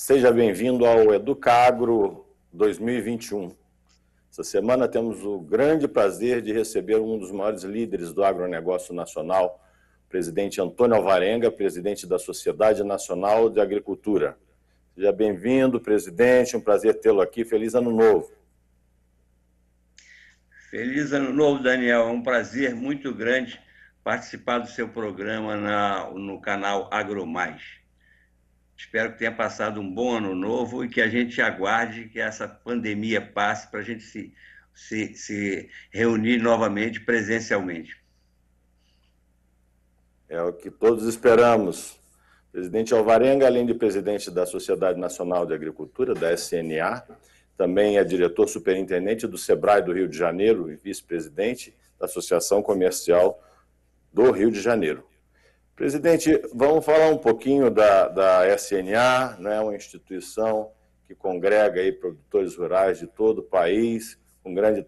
Seja bem-vindo ao Educagro 2021. Essa semana temos o grande prazer de receber um dos maiores líderes do agronegócio nacional, o presidente Antônio Alvarenga, presidente da Sociedade Nacional de Agricultura. Seja bem-vindo, presidente, um prazer tê-lo aqui. Feliz Ano Novo. Feliz Ano Novo, Daniel. É um prazer muito grande participar do seu programa no canal AgroMais. Espero que tenha passado um bom ano novo e que a gente aguarde que essa pandemia passe para a gente se reunir novamente presencialmente. É o que todos esperamos. Presidente Alvarenga, além de presidente da Sociedade Nacional de Agricultura, da SNA, também é diretor superintendente do SEBRAE do Rio de Janeiro e vice-presidente da Associação Comercial do Rio de Janeiro. Presidente, vamos falar um pouquinho da SNA, né, uma instituição que congrega aí produtores rurais de todo o país, com grande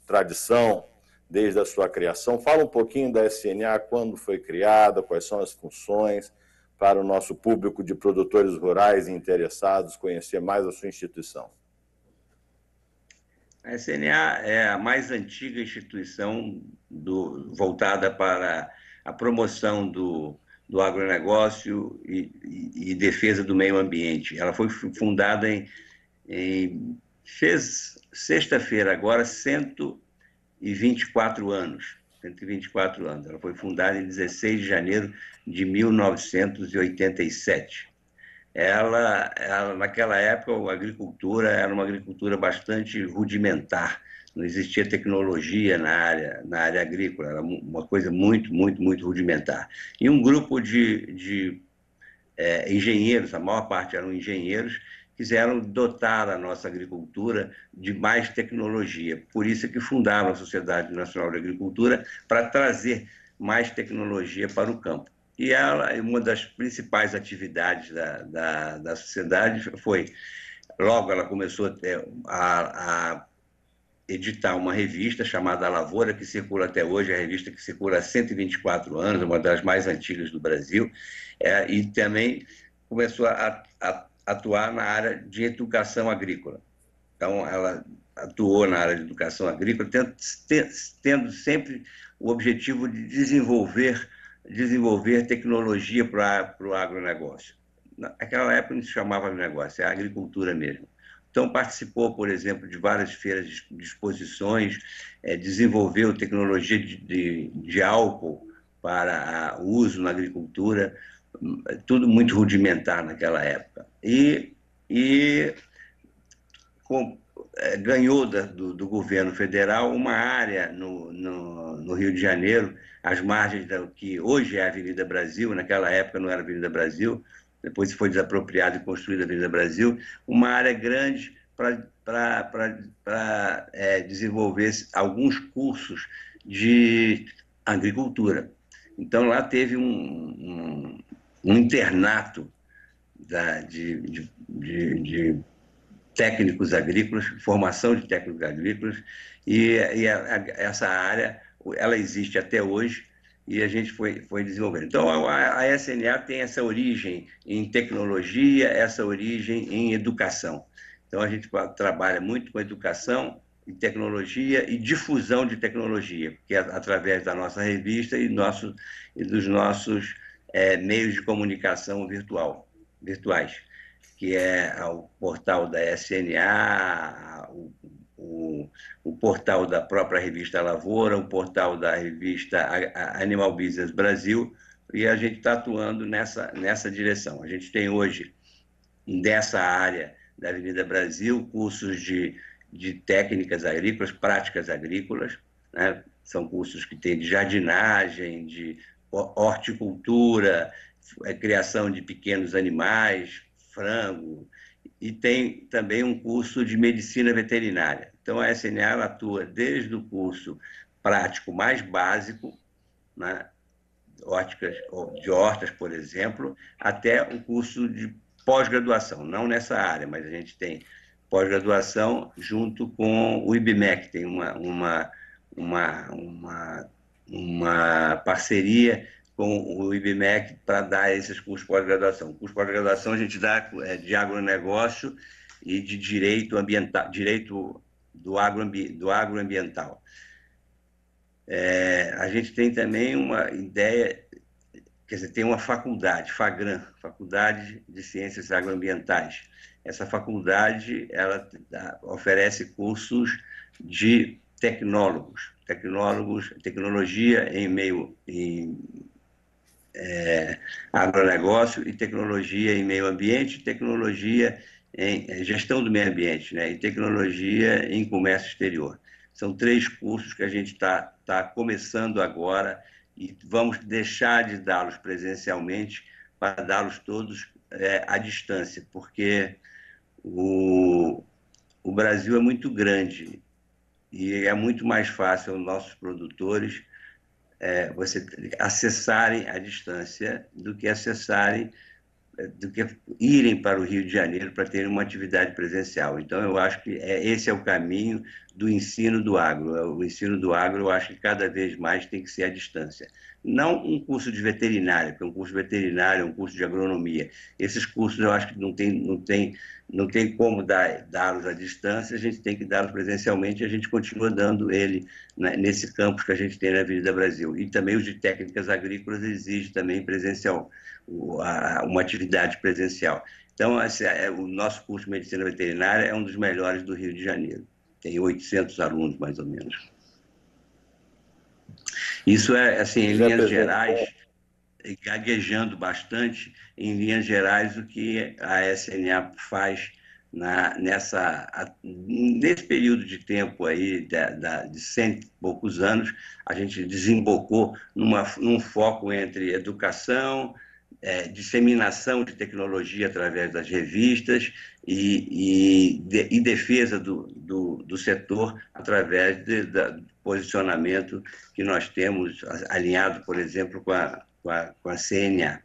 tradição desde a sua criação. Fala um pouquinho da SNA, quando foi criada, quais são as funções, para o nosso público de produtores rurais e interessados conhecer mais a sua instituição. A SNA é a mais antiga instituição voltada para a promoção do agronegócio e defesa do meio ambiente. Ela foi fundada fez sexta-feira agora 124 anos. 124 anos. Ela foi fundada em 16 de janeiro de 1987. Naquela época, a agricultura era uma agricultura bastante rudimentar, não existia tecnologia na área agrícola, era uma coisa muito, muito, muito rudimentar. E um grupo de engenheiros, a maior parte eram engenheiros, quiseram dotar a nossa agricultura de mais tecnologia. Por isso é que fundaram a Sociedade Nacional de Agricultura, para trazer mais tecnologia para o campo. E uma das principais atividades da sociedade foi, logo ela começou a editar uma revista chamada A Lavoura, que circula até hoje, a revista que circula há 124 anos, uma das mais antigas do Brasil, e também começou a atuar na área de educação agrícola. Então, ela atuou na área de educação agrícola, tendo sempre o objetivo de desenvolver tecnologia para o agronegócio. Naquela época não se chamava agronegócio, é a agricultura mesmo. Então, participou, por exemplo, de várias feiras de exposições, desenvolveu tecnologia de álcool para o uso na agricultura, tudo muito rudimentar naquela época. Ganhou do governo federal uma área no Rio de Janeiro, às margens do que hoje é a Avenida Brasil, naquela época não era a Avenida Brasil, depois foi desapropriada e construída a Avenida Brasil, uma área grande para desenvolver alguns cursos de agricultura. Então, lá teve um internato de técnicos agrícolas, formação de técnicos agrícolas, e essa área, ela existe até hoje, e a gente foi desenvolvendo. Então, a SNA tem essa origem em tecnologia, essa origem em educação. Então, a gente trabalha muito com educação e tecnologia e difusão de tecnologia, que é através da nossa revista e dos nossos meios de comunicação virtuais, que é o portal da SNA, o portal da própria revista Lavoura, o portal da revista Animal Business Brasil, e a gente está atuando nessa direção. A gente tem hoje, dessa área da Avenida Brasil, cursos de técnicas agrícolas, práticas agrícolas, né? São cursos que têm de jardinagem, de horticultura, criação de pequenos animais, frango, e tem também um curso de medicina veterinária. Então, a SNA atua desde o curso prático mais básico, né, de hortas, por exemplo, até o curso de pós-graduação, não nessa área, mas a gente tem pós-graduação junto com o IBMEC, tem uma parceria com o IBMEC para dar esses cursos de pós-graduação. O curso de pós-graduação a gente dá de agronegócio e de direito ambiental, direito do agroambiental. A gente tem também uma ideia, quer dizer, tem uma faculdade, FAGRAM, Faculdade de Ciências Agroambientais. Essa faculdade ela oferece cursos de tecnologia em agronegócio e tecnologia em meio ambiente, tecnologia em gestão do meio ambiente, né? E tecnologia em comércio exterior. São 3 cursos que a gente está começando agora e vamos deixar de dá-los presencialmente para dá-los todos à distância, porque o Brasil é muito grande e é muito mais fácil aos nossos produtores você acessarem à distância do que irem para o Rio de Janeiro para terem uma atividade presencial. Então, eu acho que esse é o caminho do ensino do agro. O ensino do agro, eu acho que cada vez mais tem que ser à distância. Não um curso de veterinária, porque um curso veterinário é um curso de agronomia. Esses cursos, eu acho que não tem como dá-los à distância, a gente tem que dá-los presencialmente e a gente continua dando ele nesse campus que a gente tem na Avenida Brasil. E também os de técnicas agrícolas exigem também presencial, uma atividade presencial. Então, o nosso curso de Medicina Veterinária é um dos melhores do Rio de Janeiro. Tem 800 alunos, mais ou menos. Isso assim, em linhas gerais, gaguejando bastante, em linhas gerais, o que a SNA faz nesse período de tempo aí, de 100 e poucos anos, a gente desembocou num foco entre educação, disseminação de tecnologia através das revistas e defesa do setor através do posicionamento que nós temos alinhado, por exemplo, com a CNA.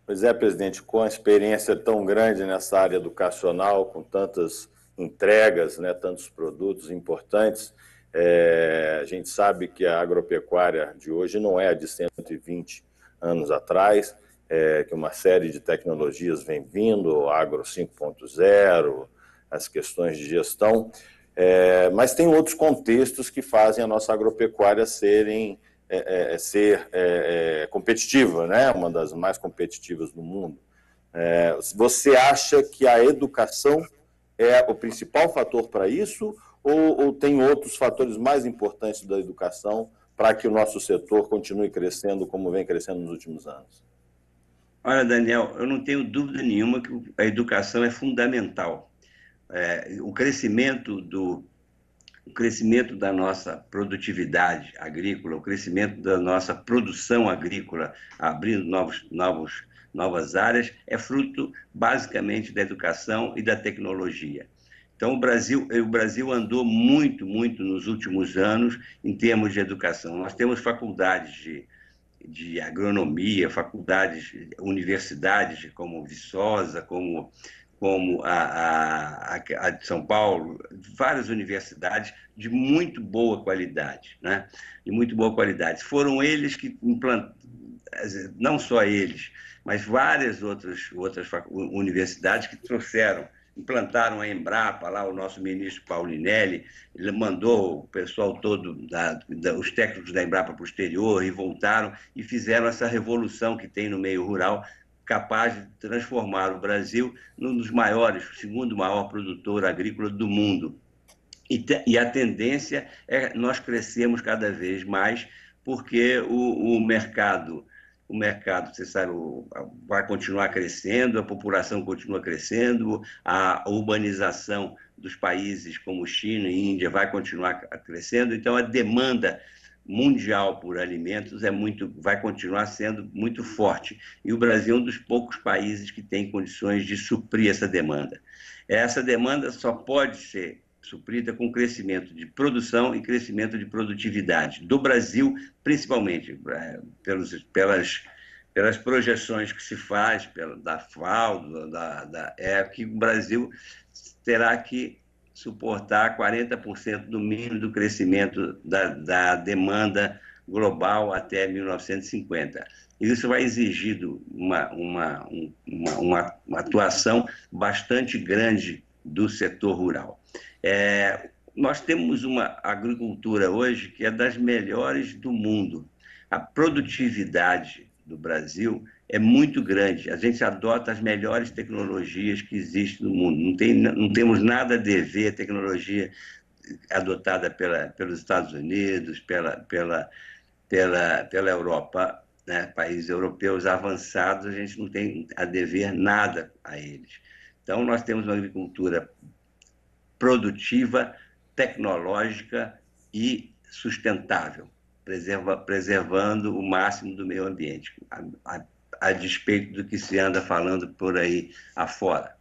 Pois é, presidente, com a experiência tão grande nessa área educacional, com tantas entregas, né, tantos produtos importantes, a gente sabe que a agropecuária de hoje não é a de 120 anos atrás, que uma série de tecnologias vem vindo, o Agro 5.0, as questões de gestão, mas tem outros contextos que fazem a nossa agropecuária ser competitiva, né? Uma das mais competitivas do mundo. Você acha que a educação é o principal fator para isso ou tem outros fatores mais importantes da educação para que o nosso setor continue crescendo como vem crescendo nos últimos anos? Olha, Daniel, eu não tenho dúvida nenhuma que a educação é fundamental. O crescimento da nossa produtividade agrícola, o crescimento da nossa produção agrícola, abrindo novas áreas, é fruto basicamente da educação e da tecnologia. Então, o Brasil andou muito, muito nos últimos anos em termos de educação. Nós temos faculdades de agronomia, universidades como Viçosa, como a de São Paulo, várias universidades de muito boa qualidade, né? De muito boa qualidade. Foram eles que implantaram, não só eles, mas várias outras universidades que implantaram a Embrapa, lá o nosso ministro Paulinelli, ele mandou o pessoal todo, os técnicos da Embrapa para o exterior e voltaram e fizeram essa revolução que tem no meio rural, capaz de transformar o Brasil num dos maiores, o segundo maior produtor agrícola do mundo. E a tendência é nós crescermos cada vez mais, porque o mercado, você sabe, vai continuar crescendo, a população continua crescendo, a urbanização dos países como China e Índia vai continuar crescendo, então a demanda mundial por alimentos vai continuar sendo muito forte. E o Brasil é um dos poucos países que tem condições de suprir essa demanda. Essa demanda só pode ser suprida com crescimento de produção e crescimento de produtividade. Do Brasil, principalmente, pelas projeções que se faz, da FAO, que o Brasil terá que suportar 40% do mínimo do crescimento da demanda global até 1950. Isso vai exigir uma atuação bastante grande do setor rural. Nós temos uma agricultura hoje que é das melhores do mundo. A produtividade do Brasil é muito grande. A gente adota as melhores tecnologias que existem no mundo. Não temos nada a dever à tecnologia adotada pelos Estados Unidos, pela Europa, né? Países europeus avançados, a gente não tem a dever nada a eles. Então, nós temos uma agricultura produtiva, tecnológica e sustentável, preservando o máximo do meio ambiente, a despeito do que se anda falando por aí afora.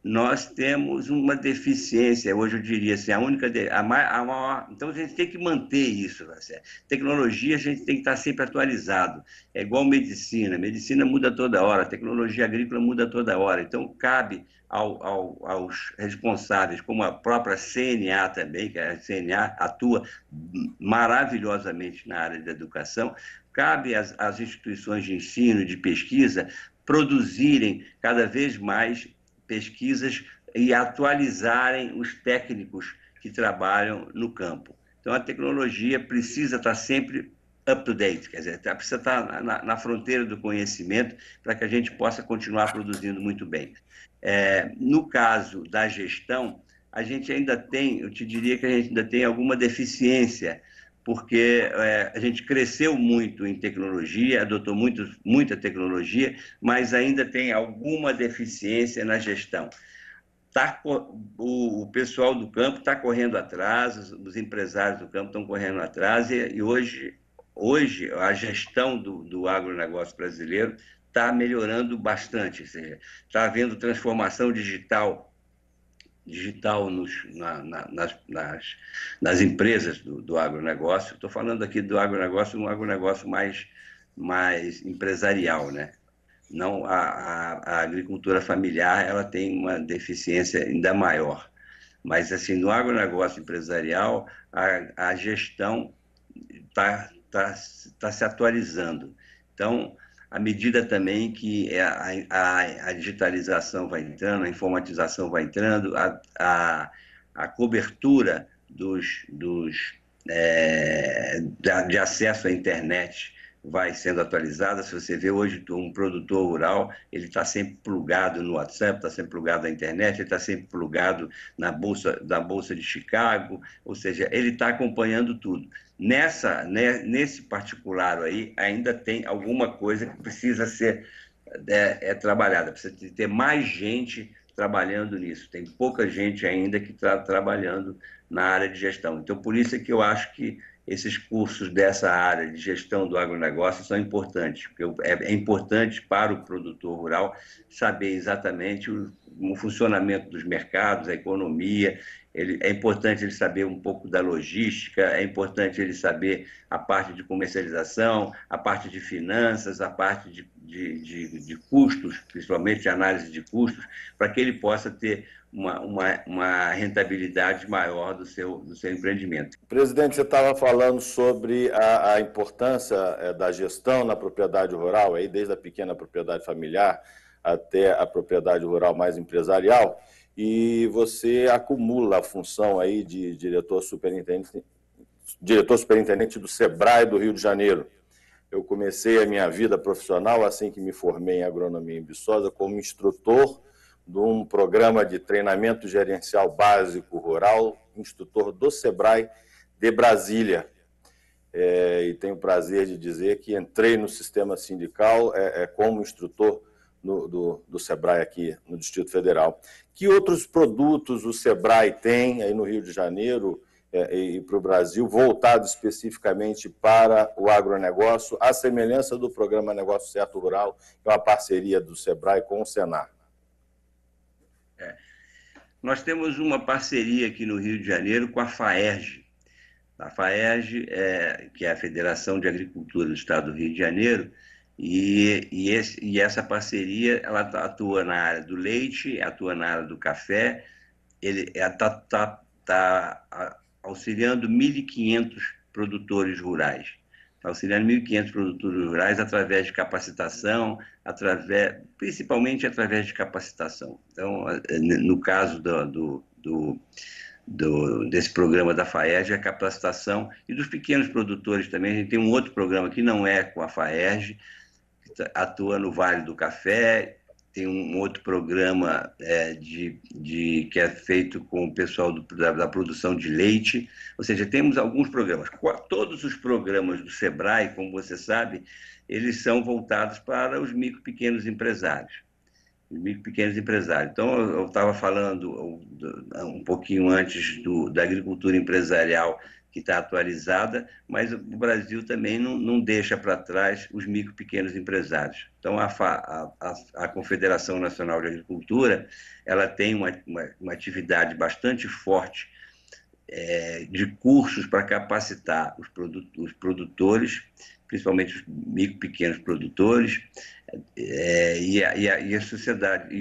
Nós temos uma deficiência, hoje eu diria assim, a maior, então a gente tem que manter isso, tá certo? Tecnologia a gente tem que estar sempre atualizado, é igual medicina muda toda hora, tecnologia agrícola muda toda hora, então cabe aos responsáveis, como a própria CNA também, que a CNA atua maravilhosamente na área da educação, cabe às instituições de ensino, de pesquisa, produzirem cada vez mais pesquisas e atualizarem os técnicos que trabalham no campo. Então, a tecnologia precisa estar sempre up-to-date, quer dizer, precisa estar na fronteira do conhecimento para que a gente possa continuar produzindo muito bem. No caso da gestão, a gente ainda tem, eu te diria que a gente ainda tem alguma deficiência, porque a gente cresceu muito em tecnologia, adotou muita tecnologia, mas ainda tem alguma deficiência na gestão. O pessoal do campo está correndo atrás, os empresários do campo estão correndo atrás, e hoje a gestão do agronegócio brasileiro está melhorando bastante, ou seja, está havendo transformação digital nas empresas do agronegócio. Estou falando aqui do agronegócio, um agronegócio mais empresarial, né? Não, a agricultura familiar ela tem uma deficiência ainda maior. Mas, assim, no agronegócio empresarial, a gestão está se atualizando. Então, à medida também que a digitalização vai entrando, a informatização vai entrando, a cobertura de acesso à internet vai sendo atualizada. Se você vê hoje um produtor rural, ele está sempre plugado no WhatsApp, está sempre plugado na internet, ele está sempre plugado na Bolsa de Chicago, ou seja, ele está acompanhando tudo. Nesse particular aí, ainda tem alguma coisa que precisa ser trabalhada, precisa ter mais gente trabalhando nisso. Tem pouca gente ainda que está trabalhando na área de gestão. Então, por isso é que eu acho que esses cursos dessa área de gestão do agronegócio são importantes, porque é importante para o produtor rural saber exatamente o funcionamento dos mercados, a economia. É importante ele saber um pouco da logística, é importante ele saber a parte de comercialização, a parte de finanças, a parte de custos, principalmente de análise de custos, para que ele possa ter uma rentabilidade maior do seu empreendimento. Presidente, você estava falando sobre a importância da gestão na propriedade rural, aí desde a pequena propriedade familiar até a propriedade rural mais empresarial, e você acumula a função aí de diretor superintendente do SEBRAE do Rio de Janeiro. Eu comecei a minha vida profissional assim que me formei em agronomia em Viçosa como instrutor de um programa de treinamento gerencial básico rural, instrutor do SEBRAE de Brasília. E tenho o prazer de dizer que entrei no sistema sindical como instrutor do SEBRAE aqui no Distrito Federal. Que outros produtos o SEBRAE tem aí no Rio de Janeiro e para o Brasil, voltado especificamente para o agronegócio, à semelhança do programa Negócio Certo Rural, que é uma parceria do SEBRAE com o Senar? Nós temos uma parceria aqui no Rio de Janeiro com a FAERJ. A FAERJ, que é a Federação de Agricultura do Estado do Rio de Janeiro, e essa parceria ela atua na área do leite, atua na área do café, ele está auxiliando 1.500 produtores rurais. Auxiliando 1.500 produtores rurais através de capacitação, principalmente através de capacitação. Então, no caso desse programa da FAERJ, a capacitação, e dos pequenos produtores também. A gente tem um outro programa que não é com a FAERJ, que atua no Vale do Café. Tem um outro programa que é feito com o pessoal da produção de leite. Ou seja, temos alguns programas. Todos os programas do SEBRAE, como você sabe, eles são voltados para os micro e pequenos empresários. Então, eu estava falando um pouquinho antes da agricultura empresarial, que está atualizada, mas o Brasil também não deixa para trás os micro e pequenos empresários. Então, a Confederação Nacional de Agricultura, ela tem uma atividade bastante forte de cursos para capacitar os produtores, principalmente os micro e pequenos produtores, e a sociedade,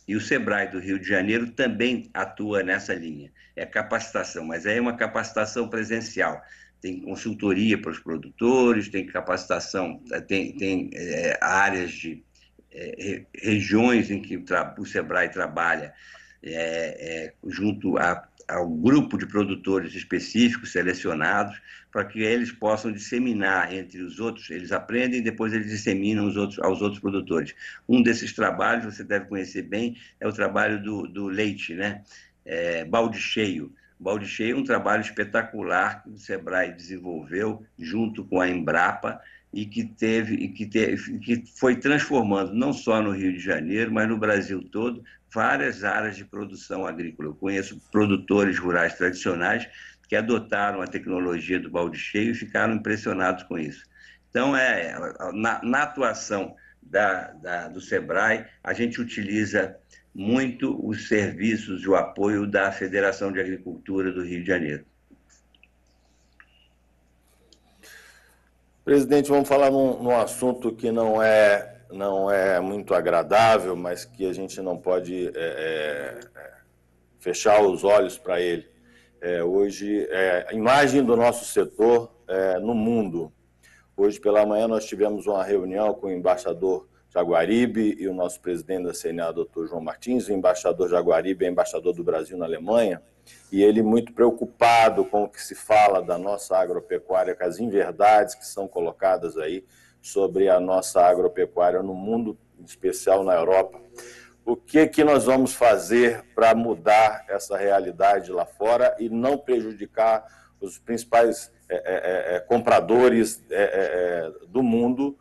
e o SEBRAE do Rio de Janeiro também atua nessa linha. É capacitação, mas é uma capacitação presencial. Tem consultoria para os produtores, tem capacitação, tem áreas de regiões em que o SEBRAE trabalha junto ao grupo de produtores específicos selecionados, para que eles possam disseminar entre os outros. Eles aprendem e depois eles disseminam aos outros produtores. Um desses trabalhos, você deve conhecer bem, é o trabalho do leite, né? Balde Cheio. Balde Cheio é um trabalho espetacular que o SEBRAE desenvolveu junto com a Embrapa, e que foi transformando, não só no Rio de Janeiro, mas no Brasil todo, várias áreas de produção agrícola. Eu conheço produtores rurais tradicionais que adotaram a tecnologia do balde cheio e ficaram impressionados com isso. Então, na atuação do SEBRAE, a gente utiliza muito os serviços e o apoio da Federação de Agricultura do Rio de Janeiro. Presidente, vamos falar num assunto que não é muito agradável, mas que a gente não pode fechar os olhos para ele. Hoje, a imagem do nosso setor no mundo. Hoje pela manhã nós tivemos uma reunião com o embaixador Jaguaribe e o nosso presidente da CNA, Dr. João Martins. O embaixador Jaguaribe é embaixador do Brasil na Alemanha, e ele muito preocupado com o que se fala da nossa agropecuária, com as inverdades que são colocadas aí sobre a nossa agropecuária no mundo, em especial na Europa. O que nós vamos fazer para mudar essa realidade lá fora e não prejudicar os principais compradores do mundo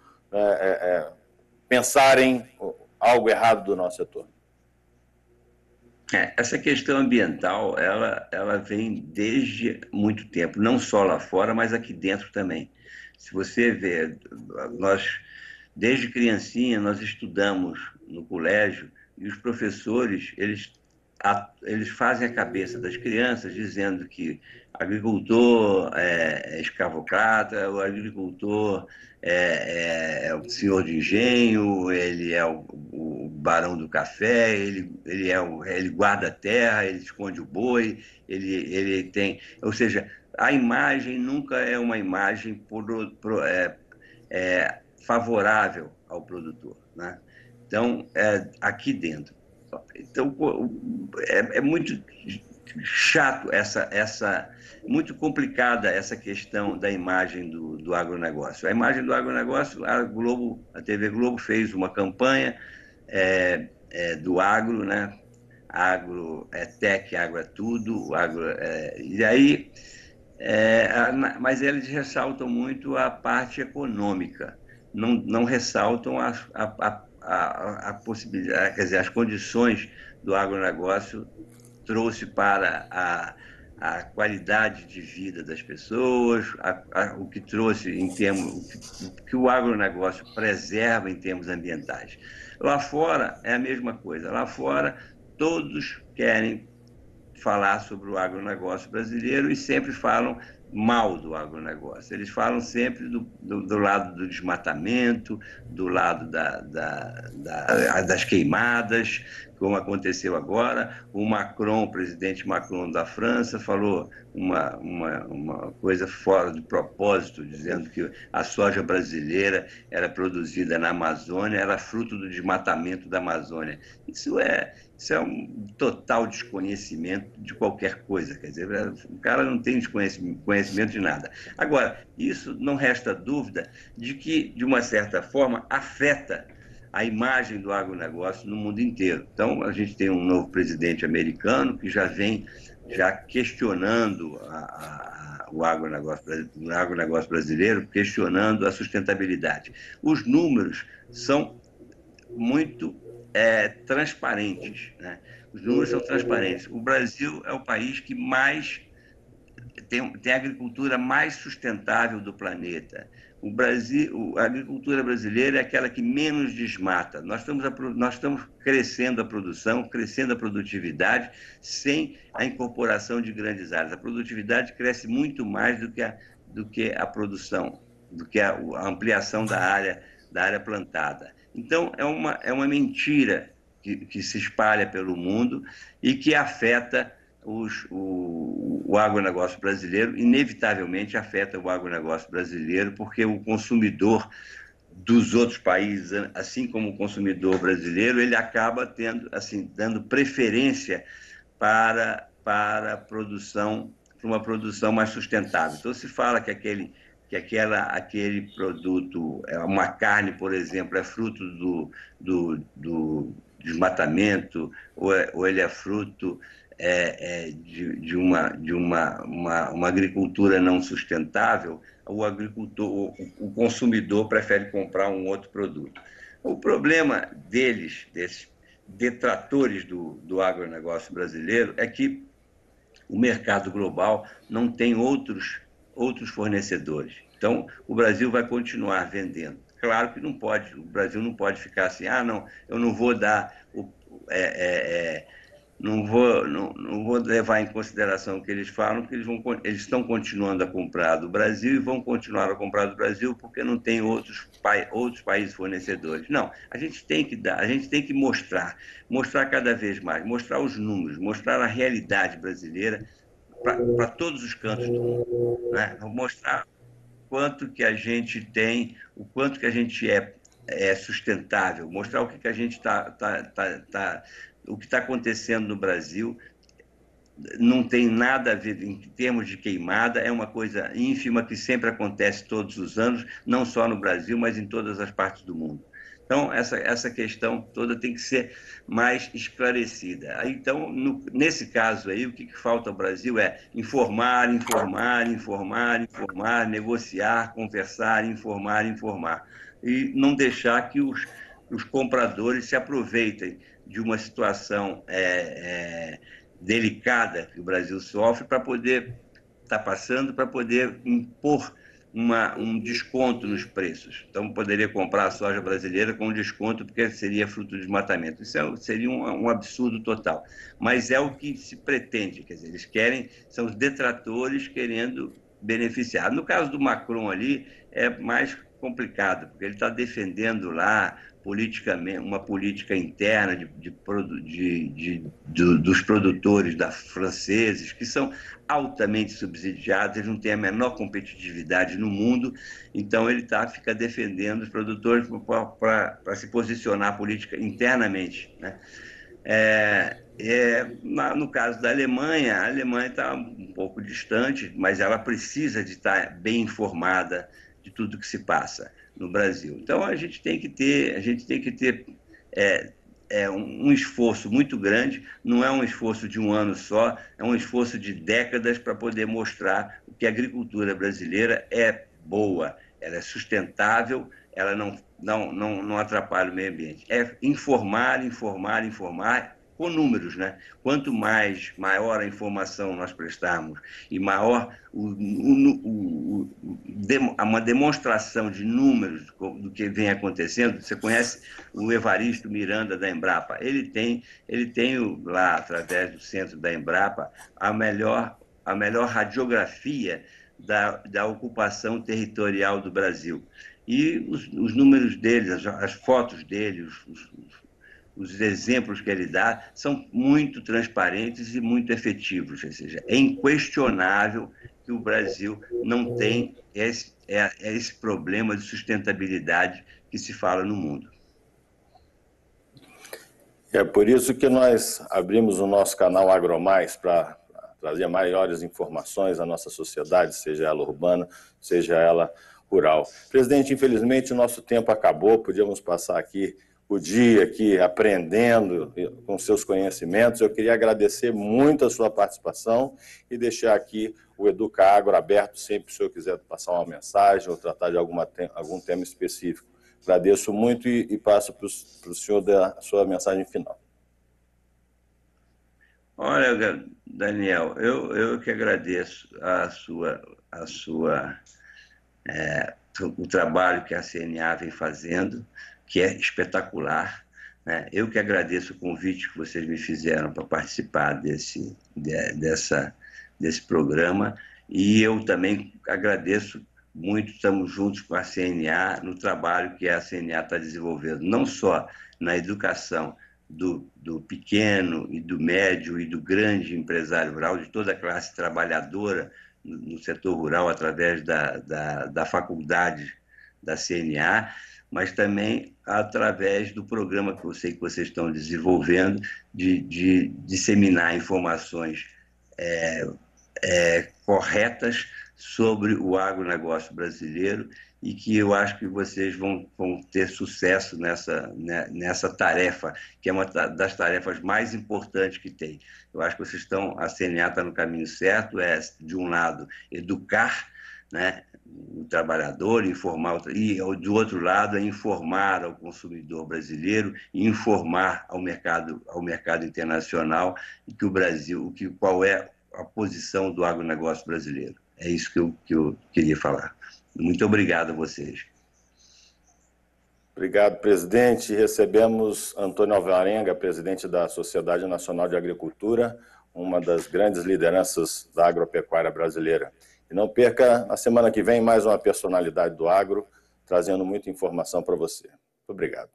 pensarem algo errado do nosso setor? Essa questão ambiental, ela vem desde muito tempo, não só lá fora, mas aqui dentro também. Se você vê, desde criancinha, nós estudamos no colégio, e os professores, eles fazem a cabeça das crianças dizendo que agricultor é escravocrata, o agricultor é o senhor de engenho, ele é o barão do café, ele guarda a terra, ele esconde o boi, ele tem... Ou seja, a imagem nunca é uma imagem favorável ao produtor, né? Então, aqui dentro. Então, é muito chato muito complicada essa questão da imagem do agronegócio. A imagem do agronegócio, a TV Globo fez uma campanha do agro, né? Agro é tech, agro é tudo, e aí, mas eles ressaltam muito a parte econômica, não ressaltam a possibilidade, quer dizer, as condições do agronegócio trouxe para a qualidade de vida das pessoas, o que trouxe em termos, o que o agronegócio preserva em termos ambientais. Lá fora é a mesma coisa. Lá fora todos querem falar sobre o agronegócio brasileiro e sempre falam mal do agronegócio. Eles falam sempre do lado do desmatamento, do lado das queimadas, como aconteceu agora. O Macron, o presidente Macron da França, falou uma coisa fora de propósito, dizendo que a soja brasileira era produzida na Amazônia, era fruto do desmatamento da Amazônia. Isso é um total desconhecimento de qualquer coisa, quer dizer, o cara não tem conhecimento de nada. Agora, isso não resta dúvida de que, de uma certa forma, afeta a imagem do agronegócio no mundo inteiro. Então, a gente tem um novo presidente americano que já vem questionando o agronegócio brasileiro, questionando a sustentabilidade. Os números são muito transparentes, né? Os números são transparentes. O Brasil é o país que mais tem a agricultura mais sustentável do planeta. A agricultura brasileira é aquela que menos desmata. Nós estamos crescendo a produção, crescendo a produtividade, sem a incorporação de grandes áreas. A produtividade cresce muito mais do que a produção, do que a ampliação da área plantada. Então, é uma mentira que se espalha pelo mundo e que afeta o agronegócio brasileiro, inevitavelmente afeta o agronegócio brasileiro, porque o consumidor dos outros países, assim como o consumidor brasileiro, ele acaba dando preferência para uma produção mais sustentável. Então, se fala que aquele produto, uma carne, por exemplo, é fruto do desmatamento, ou ele é fruto de uma agricultura não sustentável, o consumidor prefere comprar um outro produto. O problema desses detratores do agronegócio brasileiro, é que o mercado global não tem outros fornecedores. Então, o Brasil vai continuar vendendo. Claro que não pode, o Brasil não pode ficar assim, não, eu não vou dar não vou levar em consideração o que eles falam, que eles estão continuando a comprar do Brasil e vão continuar a comprar do Brasil porque não tem outros países fornecedores. Não, a gente tem que mostrar cada vez mais, mostrar os números, mostrar a realidade brasileira para todos os cantos do mundo, né? Mostrar quanto que a gente tem, o quanto que a gente é sustentável, mostrar o que a gente o que está acontecendo no Brasil. Não tem nada a ver em termos de queimada, é uma coisa ínfima que sempre acontece todos os anos, não só no Brasil, mas em todas as partes do mundo. Então, essa questão toda tem que ser mais esclarecida. Então, nesse caso aí, o que falta ao Brasil é informar, negociar, conversar, informar. E não deixar que os compradores se aproveitem de uma situação delicada que o Brasil sofre para poder impor um desconto nos preços. Então, poderia comprar a soja brasileira com desconto, porque seria fruto do desmatamento. Isso seria um absurdo total. Mas é o que se pretende, quer dizer, são os detratores querendo beneficiar. No caso do Macron ali, é mais complicado, porque ele está defendendo lá politicamente uma política interna dos produtores franceses, que são altamente subsidiados, eles não têm a menor competitividade no mundo, então ele fica defendendo os produtores para se posicionar política internamente, né? No caso da Alemanha, a Alemanha está um pouco distante, mas ela precisa de estar bem informada de tudo que se passa no Brasil. Então, a gente tem que ter um esforço muito grande, não é um esforço de um ano só, é um esforço de décadas para poder mostrar que a agricultura brasileira é boa, ela é sustentável, ela não atrapalha o meio ambiente. É informar com números, né? Quanto maior a informação nós prestarmos e maior uma demonstração de números do que vem acontecendo. Você conhece o Evaristo Miranda da Embrapa? Ele tem lá, através do centro da Embrapa, a melhor radiografia da ocupação territorial do Brasil. E os números dele, as fotos dele, os exemplos que ele dá são muito transparentes e muito efetivos, ou seja, é inquestionável que o Brasil não tem esse problema de sustentabilidade que se fala no mundo. É por isso que nós abrimos o nosso canal AgroMais para trazer maiores informações à nossa sociedade, seja ela urbana, seja ela rural. Presidente, infelizmente o nosso tempo acabou, podíamos passar aqui o dia aqui aprendendo com seus conhecimentos. Eu queria agradecer muito a sua participação e deixar aqui o EducaAgro aberto sempre que o senhor quiser passar uma mensagem ou tratar de algum tema específico. Agradeço muito e passo para o senhor a sua mensagem final. Olha, Daniel, eu que agradeço o trabalho que a CNA vem fazendo, que é espetacular, né? Eu que agradeço o convite que vocês me fizeram para participar desse programa, e eu também agradeço muito, estamos juntos com a CNA no trabalho que a CNA está desenvolvendo, não só na educação do pequeno e do médio e do grande empresário rural, de toda a classe trabalhadora no setor rural, através da faculdade da CNA, mas também através do programa que eu sei que vocês estão desenvolvendo de disseminar informações corretas sobre o agronegócio brasileiro, e que eu acho que vocês vão ter sucesso nessa tarefa, que é uma das tarefas mais importantes que tem. Eu acho que a CNA está no caminho certo, de um lado, educar, né, o trabalhador, informar, e do outro lado, informar ao consumidor brasileiro e informar ao mercado internacional que o Brasil, qual é a posição do agronegócio brasileiro. É isso que eu queria falar. Muito obrigado a vocês. Obrigado, presidente. Recebemos Antônio Alvarenga, presidente da Sociedade Nacional de Agricultura, uma das grandes lideranças da agropecuária brasileira. E não perca, na semana que vem, mais uma personalidade do agro, trazendo muita informação para você. Muito obrigado.